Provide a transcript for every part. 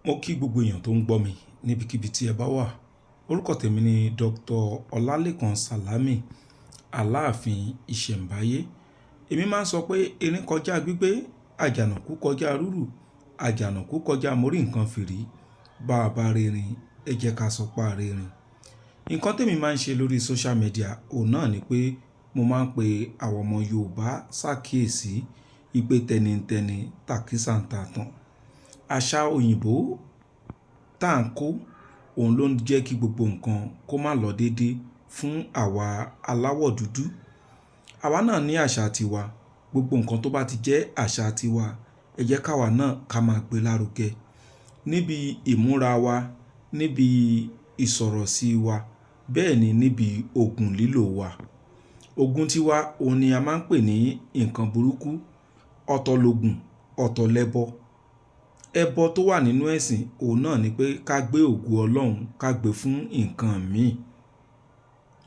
Mo kí gbogbo èèyàn tó ń gbọ́ mi níbikíbi tí ẹ bá wà. Orúkọ tèmi ni Dr. Ọlálékan Sàlámì, Aláàfin Ìṣẹ̀mbáyé. Èmi máa ń sọ pé erin kọjá gbígbé, àjànàkú kọjá rúrù, àjànàkú kọjá mórí nǹkan fìrí. Bá a bá rerin, ẹ jẹ́ ká sọ pé a rerin. Nǹkan tèmi máa ń ṣe lórí social media òun náà ni pé mo máa ń pe àwọn ọmọ Yorùbá ṣàkíyèsí ìpè tẹnitẹni tàkísà ń ta tán. Àṣà òyìnbó tá à ń kó òun ló ń jẹ́ kí gbogbo nǹkan kó má lọ déédé fún àwa aláwọ̀ dúdú. Àwa náà ní àṣà tiwa. Gbogbo nǹkan tó bá ti jẹ́ àṣà tiwa, ẹ jẹ́ káwa náà ká máa gbé lárugẹ. Níbi ìmúra wa, níbi ìsọ̀rọ̀ sí wa, bẹ́ẹ̀ ni níbi òògùn lílò wa. Òògùn tiwa òun ni a máa ń pè ní nǹkan burúkú. Ọ̀tọ̀ lògùn, ọ̀tọ̀ lẹbọ. Ẹbọ tó wà nínú ẹ̀sìn òun náà ni pé ká gbé ògo Ọlọ́run ká gbé fún nǹkan míì.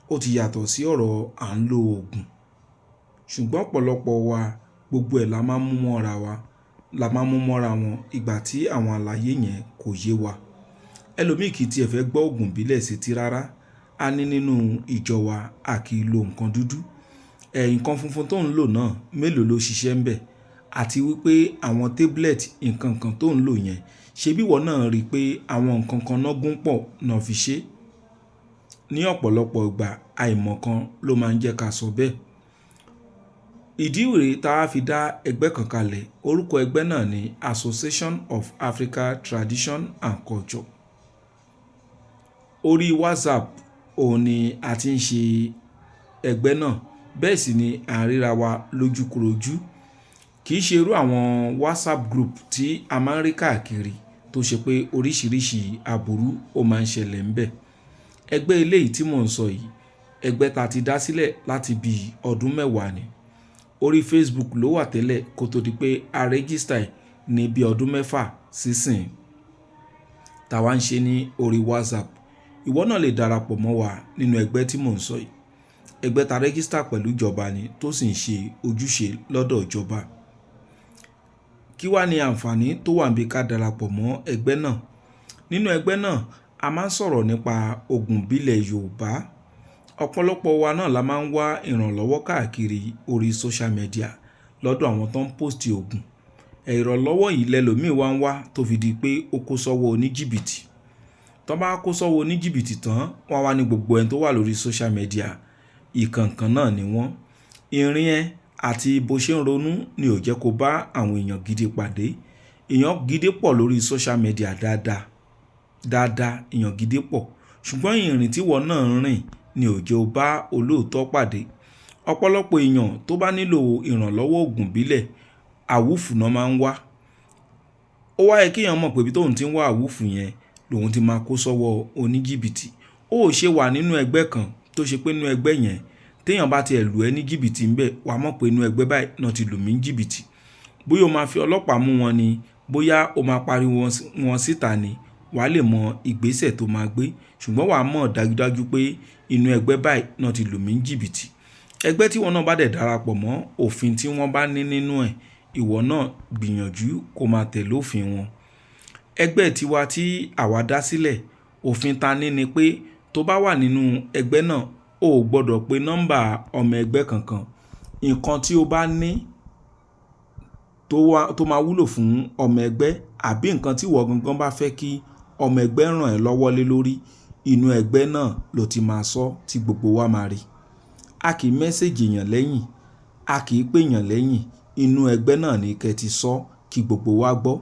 Ó ti yàtọ̀ sí ọ̀rọ̀ à ń lo òògùn. Ṣùgbọ́n ọ̀pọ̀lọpọ̀ wa gbogbo ẹ̀ la máa ń mú mọ́ra wa, la máa ń mú mọ́ra wọn ìgbà tí àwọn àlàyé yẹn kò yé wa. Ẹlòmíì kì í tiẹ̀ fẹ́ gbọ́ òògùn ìbílẹ̀ sétí rárá. A ní nínú ìjọ wa a kì í lo nǹkan dúdú. Nǹkan funfun tó ń lò náà mélòó ló ṣiṣẹ́ ń bẹ̀? Àti wípé àwọn tablet nǹkan kan tó ń lò yẹn, ṣebí ìwọ náà rí pé àwọn nǹkan kan náà gún pọ̀ náà fi ṣe? Ní ọ̀pọ̀lọpọ̀ ìgbà àìmọ̀kan ló máa ń jẹ́ ká sọ bẹ́ẹ̀. Ìdí rèé tá a fi dá ẹgbẹ́ kan kalẹ̀. Orúkọ ẹgbẹ́ náà ni Association of Africa Tradition and Culture. Orí WhatsApp òun ni a ti ń ṣe ẹgbẹ́ náà. Bẹ́ẹ̀ sì ni à ń ríra wa lójúkorojú. Kì í ṣe irú àwọn WhatsApp group tí a máa ń rí káàkiri tó ṣe pé oríṣiríṣi aburú ó máa ń ṣẹlẹ̀ ńbẹ̀. Ẹgbẹ́ eléyìí tí mò ń sọ yìí, ẹgbẹ́ ta ti dá sílẹ̀ láti bí ọdún mẹ́wàá ni. Orí Facebook ló wà tẹ́lẹ̀ kó tó di pé a register ní bí ọdún mẹ́fà sísìn. Tàwa ń ṣe ní orí WhatsApp. Ìwọ náà lè darapọ̀ mọ́ wa nínú ẹgbẹ́ tí mò ń sọ yìí. Ẹgbẹ́ ta register pẹ̀lú ìjọba ni tó sì ń ṣe ojúṣe lọ́dọ̀ ìjọba. Kí wá ni àǹfààní tó wà níbi ká darapọ̀ mọ́ ẹgbẹ́ náà? Nínú ẹgbẹ́ náà, a máa ń sọ̀rọ̀ nípa òògùn ìbílẹ̀ Yorùbá. Ọ̀pọ̀lọpọ̀ wa náà la máa ń wá ìrànlọ́wọ́ káàkiri orí social media lọ́dọ̀ àwọn tó ń post òògùn. Ìrànlọ́wọ́ yìí lẹ́lòmíì wá ń wá tó fi di pé ó kó sọ́wọ́ oníjìbìtì. Tó bá kó sọ́wọ́ oníjìbìtì tán, wọ́n wá ní gbogbo ẹni tó wà lórí social media ìkànkan náà ni wọ́n. Ìrìn ẹ àti bó ṣe ń ronú ni ò jẹ́ kó bá àwọn èèyàn gidi pàdé. Èèyàn gidi pọ̀ lórí social media dáadáa. Dáadáa èèyàn gidi pọ̀. Ṣùgbọ́n ìrìn tí wọ́n náà ń rìn ni ò jẹ́ ó bá olóòótọ́ pàdé. Ọ̀pọ̀lọpọ̀ èèyàn tó bá nílò ìrànlọ́wọ́ òògùn ìbílẹ̀, àwùfù náà máa ń wá. Ó wá yẹ kí èèyàn mọ̀ pé bí tóun ti ń wá àwùfù yẹn lòun ti máa kó sọ́wọ́ oníjìbìtì. Ó ṣe wà nínú ẹgbẹ́ kan tó ṣe pé nínú ẹgbẹ́ yẹn téèyàn bá ti lù ẹ́ ní jìbìtì ńbẹ̀, wàá mọ̀ pé inú ẹgbẹ́ báyìí náà ti lù mí ní jìbìtì. Bóyá o máa fi ọlọ́pàá mú wọn ni, bóyá o máa pariwo wọn síta ni, wàá lè mọ ìgbésẹ̀ tó máa gbé. Ṣùgbọ́n wàá mọ̀ dájúdájú pé inú ẹgbẹ́ báyìí náà ti lù mí ní jìbìtì. Ẹgbẹ́ tí wọn náà bá dẹ̀ darapọ̀ mọ́, òfin tí wọ́n bá ní nínú ẹ̀, ìwọ náà gbìyànjú kó máa tẹ̀lé òfin wọn. Ẹgbẹ́ tiwa tí àwa dá sílẹ̀, òfin ta ní ni pé tó bá wà nínú ẹgbẹ́ náà, o ò gbọdọ̀ pe nọ́mbà ọmọ ẹgbẹ́ kankan. Nǹkan tí o bá ní tó máa wúlò fún ọmọ ẹgbẹ́ àbí nǹkan tí ìwọ gangan bá fẹ́ kí ọmọ ẹgbẹ́ ràn ẹ́ lọ́wọ́ lé lórí, inú ẹgbẹ́ náà ló ti máa sọ tí gbogbo wa máa rí. A kì í mẹ́séjì èèyàn lẹ́yìn, a kì í pè èèyàn lẹ́yìn. Inú ẹgbẹ́ náà ni kẹ́ ti sọ kí gbogbo wa gbọ́.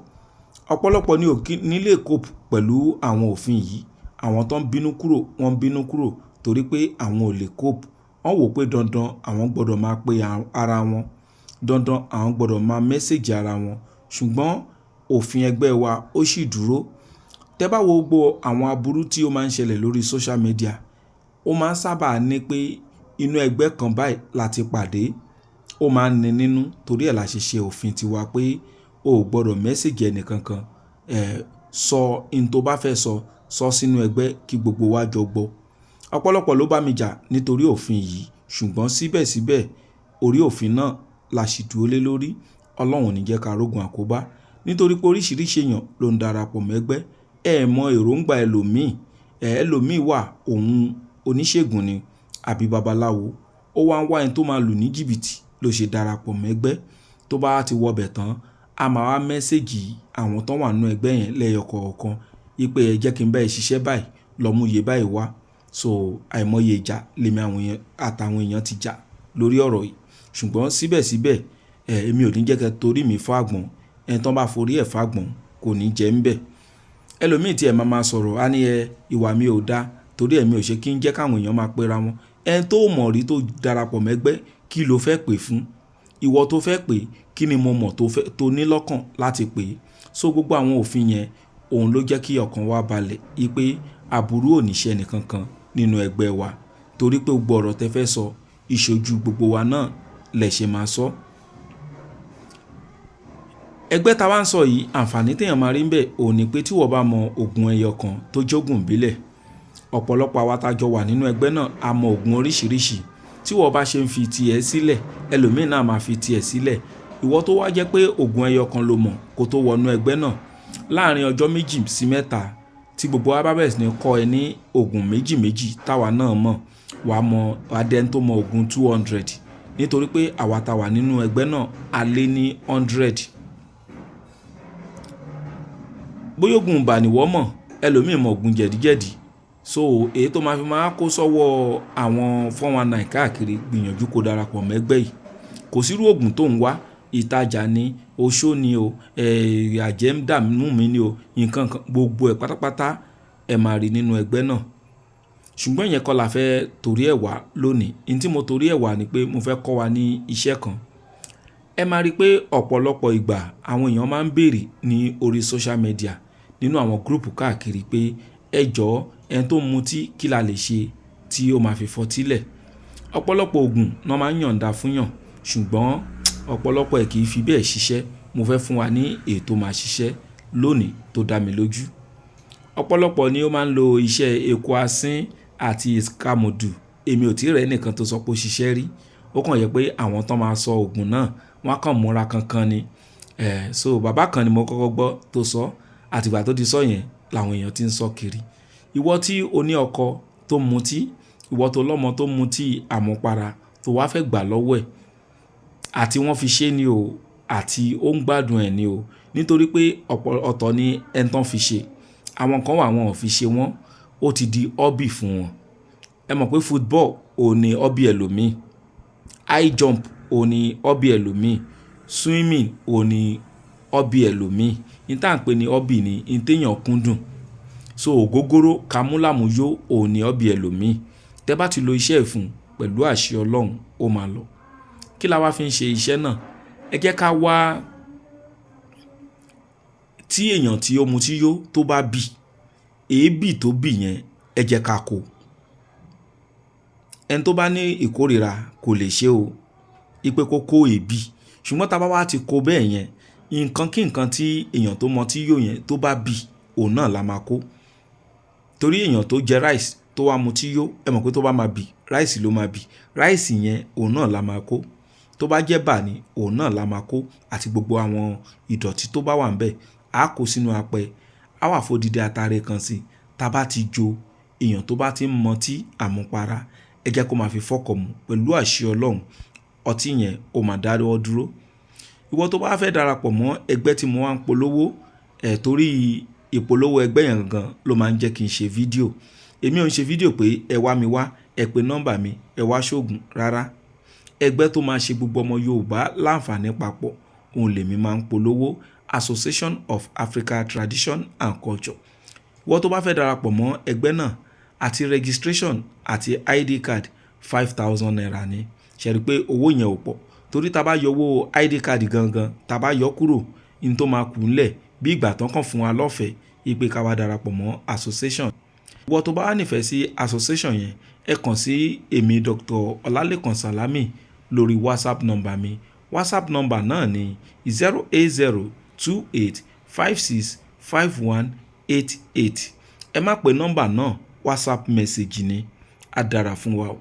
Ọ̀pọ̀lọpọ̀ ni ò ní lè cope pẹ̀lú àwọn òfin yìí. Àwọn tó ń bínú kúrò, wọ́n ń bínú kúrò torí pé àwọn ò lè cope. Wọ́n wò pé dandan àwọn gbọdọ̀ máa pe ara wọn. Dandan àwọn gbọdọ̀ máa mẹ́séjì ara wọn. Ṣùgbọ́n òfin ẹgbẹ́ wa ó sì dúró. Tẹ́ bá wo gbogbo àwọn aburú tí ó máa ń ṣẹlẹ̀ lórí social media, ó máa ń sábà ní pé inú ẹgbẹ́ kan báyìí láti pàdé. Ó máa ń ní nínú torí ẹ̀ la ṣe ṣe òfin tiwa pé o ò gbọdọ̀ mẹ́séjì ẹni kankan. Sọ in tó bá fẹ́ sọ sínú ẹgbẹ́ kí gbogbo wa jọ gbọ́. Ọ̀pọ̀lọpọ̀ ló bá mi jà nítorí òfin yìí. Ṣùgbọ́n síbẹ̀síbẹ̀ orí òfin náà la ṣì dúró lé lórí. Ọlọ́run ò ní jẹ́ ká rógun àkóbá. nítorí pé oríṣiríṣi èèyàn ló ń darapọ̀ mẹ́gbẹ́. Ẹ mọ èròǹgbà ẹlòmíì. Ẹlòmíì wà òun oníṣègùn ni àbí babaláwo. Ó wá ń wá ẹni tó máa lù ní jìbìtì ló ṣe darapọ̀ mẹ́gbẹ́. Tó bá ti wọbẹ̀ tán, a máa wá mẹ́séjì àwọn tó wà nínú ẹgbẹ́ yẹn lẹ́yọ kọ̀ọ̀kan. Wípé ẹ jẹ́ kí n bá ẹ ṣiṣẹ́ báyìí, lọ mú iye báyìí wá. So àìmọye ìjà lèmi àtàwọn èèyàn ti jà lórí ọ̀rọ̀ yìí. Ṣùgbọ́n síbẹ̀síbẹ̀ èmi ò ní jẹ́ kẹ́ torí mi fọ́ àgbọ̀n. Ẹni tó bá forí ẹ̀ fọ́ àgbọ̀n kò ní jẹ́ ń bẹ̀. Ẹlòmíì tí ẹ máa sọ̀rọ̀ á ní ìwà mi ò dá torí ẹ̀mi ò ṣe kí ń jẹ́ káwọn èèyàn máa pera wọn. Ẹni tó mọ̀ rí tó darapọ̀ mẹ́gbẹ́ kí ló fẹ́ pè fún? Ìwọ tó fẹ́ pè kí ni mo mọ̀ tó ní lọ́kàn láti pè? So gbogbo àwọn òfin yẹn òun ló jẹ́ kí ọkàn wa balẹ̀ wípé aburú ò ní ṣe ẹnìkankan nínú ẹgbẹ́ wa. Torí pé gbogbo ọ̀rọ̀ tẹ́ fẹ́ sọ, ìṣojú gbogbo wa náà lẹ̀ ṣe máa sọ. Ẹgbẹ́ ta wá ń sọ yìí, àǹfààní téèyàn máa rí ń bẹ̀ òun ni pé tí wọ́n bá mọ ògùn ẹyọ kan tó jógùn ìbílẹ̀, ọ̀pọ̀lọpọ̀ àwa tá jọ wà nínú ẹgbẹ́ náà a mọ ògùn oríṣiríṣi. Tí wọ́n bá ṣe ń fi tiẹ̀ sílẹ̀, ẹlòmíì náà máa fi tiẹ̀ sílẹ̀. Ìwọ tó wá jẹ́ pé ògùn ẹyọ kan ló mọ̀ kó tó wọnú ẹgbẹ́ náà, láàárín ọjọ́ 2 sí 3 tí gbogbo wa bá bẹ̀rẹ̀ sí ní kọ́ ẹ ní ògùn méjì táwa náà mọ̀, wàá dẹni tó mọ ògùn 200 nítorí pé àwa tá wà nínú ẹgbẹ́ náà a lé ní 100. Bóyá ògùn ibà ni wọ́n mọ̀, ẹlòmíì mọ ògùn jẹ̀díjẹ̀dí. So èyí tó máa fi máa kó sọ́wọ́ àwọn 419 káàkiri, gbìyànjú kó darapọ̀ mẹ́gbẹ́ yìí. Kò sírú ògùn tó ń wá, ìtajà ni, oṣó ni o, àjẹ́ ń dààmú mi ni o, nǹkan kan gbogbo ẹ̀ pátápátá ẹ máa rí nínú ẹgbẹ́ náà. Ṣùgbọ́n ìyẹn kọ́ la fẹ́ torí ẹ̀ wá lónìí. Ohun tí mo torí ẹ̀ wá ni pé mo fẹ́ kọ́ wa ní iṣẹ́ kan. Ẹ máa rí pé ọ̀pọ̀lọpọ̀ ìgbà àwọn èèyàn máa ń béèrè ní orí social media nínú àwọn gúrùpù káàkiri pé ẹ jọ̀ọ́ ẹni tó ń mutí kí la lè ṣe tí ó máa fi fọtílẹ̀. Ọ̀pọ̀lọpọ̀ ògùn náà máa ń yọ̀ǹda fún yàn, ṣùgbọ́n ọ̀pọ̀lọpọ̀ ẹ̀ kì í fi bẹ́ẹ̀ ṣiṣẹ́. Mo fẹ́ fún wa ní èyí tó máa ṣiṣẹ́ lónìí tó dá mi lójú. Ọ̀pọ̀lọpọ̀ ni ó máa ń lo iṣẹ́ eku asín àti ìsàmùdù. Èmi ò tí ì rẹ́ nìkan tó sọ pé ó ṣiṣẹ́ rí. Ó kàn yẹ pé àwọn tó máa sọ ògùn náà wọ́n á kàn múra kankan ni. So bàbá kan ni mo kọ́kọ́ gbọ́ tó sọ, àtìgbà tó ti sọ yẹn làwọn èèyàn ti ń sọ kiri. Ìwọ tí o ní ọkọ tó mutí, ìwọ tó lọ́mọ tó mutí àmupara tó wá fẹ́ gbà lọ́wọ́ ẹ̀, àti wọ́n fi ṣe ni o, àti ó ń gbádùn ẹ̀ ni o. Nítorí pé ọ̀tọ̀ ni ẹni tán fi ṣe. Àwọn kan wà wọn ò fi ṣe wọ́n, ó ti di hobby fún wọn. Ẹ mọ̀ pé football ò ní hobby ẹlòmíì, high jump ò ní hobby ẹlòmíì, swimming ò ní hobby ẹlòmíì. Ní tá à ń pè ní hobby ni ní téèyàn kúndùn. So ògógóró kamúlámúyó ò ní hobby ẹlòmíì. Tẹ́ bá ti lo iṣẹ́ ìfún pẹ̀lú àṣẹ Ọlọ́run ó máa lọ. Kí la wá fi ń ṣe iṣẹ́ náà? Ẹ jẹ́ ká wá tí èèyàn tí ó mutí yó tó bá bì, èébì tó bì yẹn ẹ jẹ́ ká kó. Ẹni tó bá ní ìkórìíra kò lè ṣe o, ipe kó kó èébì. Ṣùgbọ́n tá bá wá ti kó bẹ́ẹ̀ yẹn, nǹkan kí nǹkan tí èèyàn tó mutí yó yẹn tó bá bì, òun náà la máa kó. Torí èèyàn tó jẹ rice tó wá mutí yó, ẹ mọ̀ pé tó bá máa bì, rice ló máa bì. Rice yẹn òun náà la máa kó. Tó bá jẹ́ bà ni, òun náà la máa kó. Àti gbogbo àwọn ìdọ̀tí tó bá wà ńbẹ̀, a kó sínú apẹ. A wà f'odidi atare kan sí. Tá bá ti jó, èèyàn tó bá ti ń mutí àmupara, ẹ jẹ́ kó máa fi fọ́kọ̀ mu pẹ̀lú àṣẹ Ọlọ́run. Ọtí yẹn ó máa dáwọ́ dúró. Ìwọ tó bá fẹ́ darapọ̀ mọ́ ẹgbẹ́ tí mo wá ń polówó, torí ìpolówó ẹgbẹ́ yẹn gangan ló máa ń jẹ́ kí n ṣe fídíò. Èmi ò ń ṣe fídíò pé ẹ wá mi wá, ẹ pe nọ́mbà mi, ẹ wá ṣògùn rárá. Ẹgbẹ́ tó máa ṣe gbogbo ọmọ Yorùbá láǹfààní papọ̀, òun lèmi máa ń polówó. Association of Africa Tradition and Culture. Ìwọ tó bá fẹ́ darapọ̀ mọ́ ẹgbẹ́ náà, àti registration àti ID card 5,000 naira ni. Ṣé rí pé owó yẹn ò pọ̀? Torí tá bá yọ owó ID card gangan, tá bá yọ kúrò, in tó máa kù ńlẹ̀ bí ìgbà tán kàn fún wa lọ́fẹ̀ẹ́ ipe ká wá darapọ̀ mọ́ association. Ìwọ tó bá wá nífẹ̀ẹ́ sí association yẹn, ẹ kàn sí èmi Dr. Ọlálékan Sàlámì lórí WhatsApp number mi. WhatsApp number náà ni 08028565188. Ẹ má pe nọ́mbà náà, WhatsApp message ni. Á dára fún wa o.